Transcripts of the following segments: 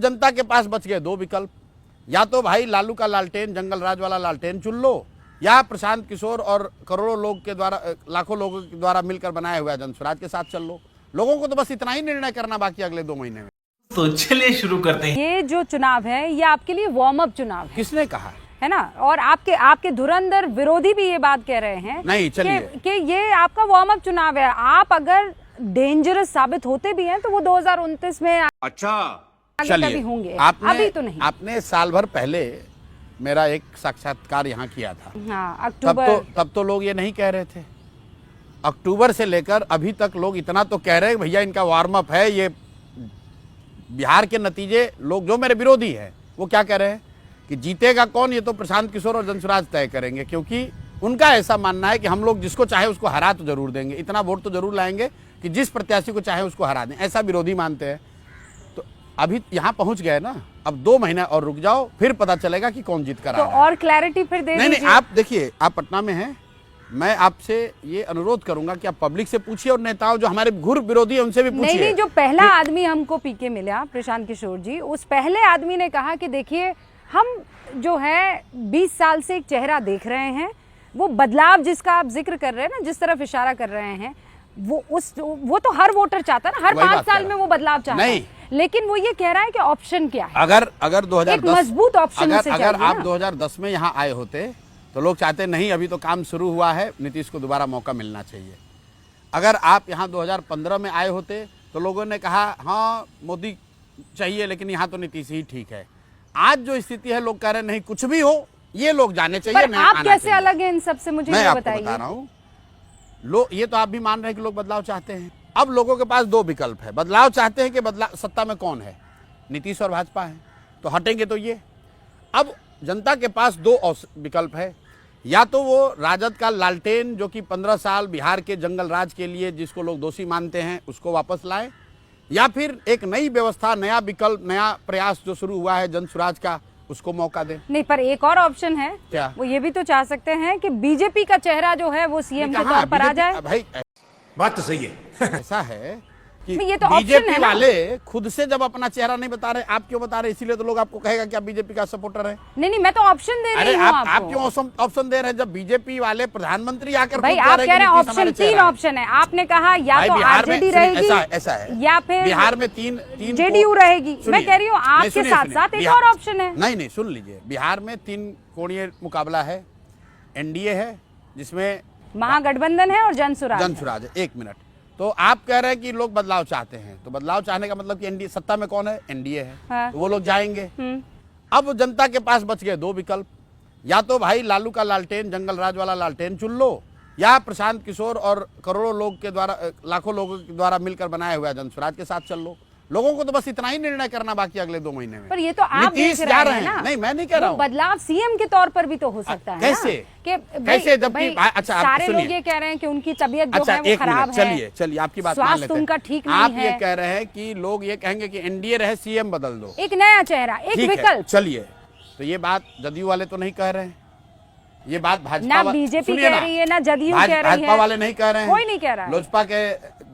जनता के पास बच गए दो विकल्प, या तो भाई लालू का लालटेन, जंगल राज वाला लालटेन चुन लो, या प्रशांत किशोर और करोड़ों लोग के द्वारा, लाखों लोगों के द्वारा मिलकर बनाया हुआ जनसुराज के साथ चल लो। लोगों को तो बस इतना ही निर्णय करना बाकी अगले 2 महीने में। तो चलिए शुरू करते हैं। ये जो चुनाव है ये आपके लिए वार्म अप चुनाव है। किसने कहा है ना? और आपके धुरंधर विरोधी भी ये बात कह रहे हैं नहीं, चलिए कि ये आपका वार्म अप चुनाव है। आप अगर डेंजरस साबित होते भी हैं तो वो 2029 में अच्छा चलिए होंगे, अभी तो नहीं। आपने साल भर पहले मेरा एक साक्षात्कार यहाँ किया था। हाँ, अक्टूबर। तब तो लोग ये नहीं कह रहे थे। अक्टूबर से लेकर अभी तक लोग इतना तो कह रहे हैं भैया इनका वार्म अप है। ये बिहार के नतीजे, लोग जो मेरे विरोधी हैं वो क्या कह रहे हैं कि जीतेगा कौन, ये तो प्रशांत किशोर और जनसुराज तय करेंगे, क्योंकि उनका ऐसा मानना है कि हम लोग जिसको चाहे उसको हरा तो जरूर देंगे, इतना वोट तो जरूर लाएंगे कि जिस प्रत्याशी को चाहे उसको हरा दें, ऐसा विरोधी मानते हैं। तो अभी यहाँ पहुंच गए ना, अब 2 महीना और रुक जाओ, फिर पता चलेगा कि कौन जीत कर तो और क्लैरिटी फिर दे नहीं, आप देखिए, आप पटना में हैं, मैं आपसे ये अनुरोध करूंगा कि आप पब्लिक से पूछिए और नेताओं जो हमारे घुर विरोधी है उनसे भी पूछिए। नहीं, जो पहला आदमी हमको पीके मिला, प्रशांत किशोर जी, उस पहले आदमी ने कहा कि देखिए हम जो है 20 साल से एक चेहरा देख रहे हैं, वो बदलाव जिसका आप जिक्र कर रहे हैं ना, जिस तरफ इशारा कर रहे हैं, वो तो हर वोटर चाहता है ना, हर 5 साल में वो बदलाव चाहता है। लेकिन वो ये कह रहा है कि ऑप्शन क्या है। अगर 2010 एक मजबूत ऑप्शन अगर आप 2010 में यहाँ आए होते तो लोग चाहते नहीं, अभी तो काम शुरू हुआ है, नीतीश को दोबारा मौका मिलना चाहिए। अगर आप यहाँ 2015 में आए होते तो लोगों ने कहा हाँ मोदी चाहिए, लेकिन यहाँ तो नीतीश ही ठीक है। आज जो स्थिति है, लोग कह रहे नहीं, कुछ भी हो ये लोग जाने चाहिए। पर आप कैसे अलग हैं इन सबसे, मुझे ये बताइए। बता रहा हूँ, ये तो आप भी मान रहे हैं कि लोग बदलाव चाहते हैं। अब लोगों के पास 2 विकल्प है। बदलाव चाहते हैं कि बदलाव सत्ता में कौन है, नीतीश और भाजपा है, तो हटेंगे तो ये। अब जनता के पास 2 विकल्प है, या तो वो राजद का लालटेन जो कि 15 साल बिहार के जंगल राज के लिए जिसको लोग दोषी मानते हैं उसको वापस लाए, या फिर एक नई व्यवस्था, नया विकल्प, नया प्रयास जो शुरू हुआ है जनसुराज का, उसको मौका दे। नहीं, पर एक और ऑप्शन है, क्या? वो ये भी तो चाह सकते हैं कि बीजेपी का चेहरा जो है वो सीएम के तौर पर आ जाए। भाई बात तो सही है। ऐसा है कि ये तो बीजेपी वाले खुद से जब अपना चेहरा नहीं बता रहे, आप क्यों बता रहे? इसीलिए तो लोग आपको कहेगा कि आप बीजेपी का सपोर्टर है। नहीं, मैं तो ऑप्शन दे रही हूं आपको। आप क्यों ऑप्शन दे रहे हैं जब बीजेपी वाले प्रधानमंत्री आकर भाई आप कह रहे हैं ऑप्शन 3 ऑप्शन है। आपने कहा या तो आरजेडी रहेगी, ऐसा है, या फिर बिहार में तीन जेडीयू रहेगी। मैं कह रही हूँ आपके साथ साथ एक और ऑप्शन है। नहीं, सुन लीजिए, बिहार में 3 कोणीय मुकाबला है। एनडीए है जिसमें महागठबंधन है और जनसुराज है। 1 मिनट, तो आप कह रहे हैं कि लोग बदलाव चाहते हैं, तो बदलाव चाहने का मतलब कि एनडीए सत्ता में कौन है? एनडीए है। हाँ। तो वो लोग जाएंगे। अब जनता के पास बच गए 2 विकल्प, या तो भाई लालू का लालटेन, जंगल राज वाला लालटेन चुन लो, या प्रशांत किशोर और करोड़ों लोग के द्वारा, लाखों लोगों के द्वारा मिलकर बनाया हुआ जनसुराज के साथ चल लो। लोगों को तो बस इतना ही निर्णय करना बाकी अगले 2 महीने में। पर ये तो आप देख रहे हैं ना। नहीं, मैं नहीं कह रहा हूँ। बदलाव सीएम के तौर पर भी तो हो सकता है। कैसे जबकि अच्छा सारे लोग ये कह रहे हैं कि उनकी तबीयत जो है वो खराब है। चलिए आपकी बात मान लेते हैं। स्वास्थ्य उनका ठीक नहीं आप है। ये कह रहे हैं कि लोग ये कहेंगे कि एनडीए रहे, सीएम बदल दो, एक नया चेहरा, एक विकल्प। चलिए, तो ये बात जदयू वाले तो नहीं कह रहे हैं, ये बात भाजपा ना बीजेपी कह रही है, ना जदयू कह रही है, भाजपा वाले नहीं कह रहे हैं, कोई नहीं कह रहा है। लोजपा के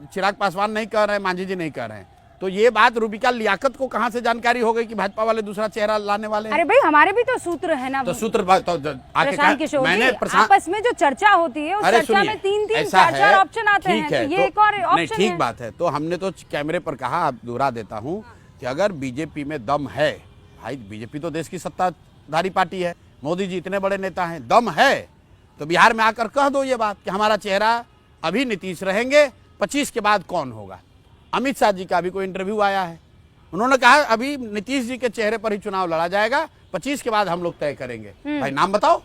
चिराग पासवान नहीं कह रहे हैं, मांझी जी नहीं कह रहे हैं। तो ये बात रूबिका लियाकत को कहां से जानकारी हो गई कि भाजपा वाले दूसरा चेहरा लाने वाले हैं? अरे भाई हमारे भी तो सूत्र है ना। तो सूत्र प्रशांत किशोर जी, आपस में जो चर्चा होती है उस चर्चा में 3-3, 4-4 ऑप्शन आते हैं, तो ये एक और ऑप्शन है। ठीक बात है, तो हमने तो कैमरे पर कहा, अब दोहरा देता हूँ कि अगर बीजेपी में दम है, भाई बीजेपी तो देश की सत्ताधारी पार्टी है, मोदी जी इतने बड़े नेता हैं, दम है तो बिहार में आकर कह दो ये बात कि हमारा चेहरा अभी नीतीश रहेंगे, 25 के बाद कौन होगा। अमित शाह जी का भी कोई इंटरव्यू आया है, उन्होंने कहा अभी नीतीश जी के चेहरे पर ही चुनाव लड़ा जाएगा, 25 के बाद हम लोग तय करेंगे। भाई नाम बताओ।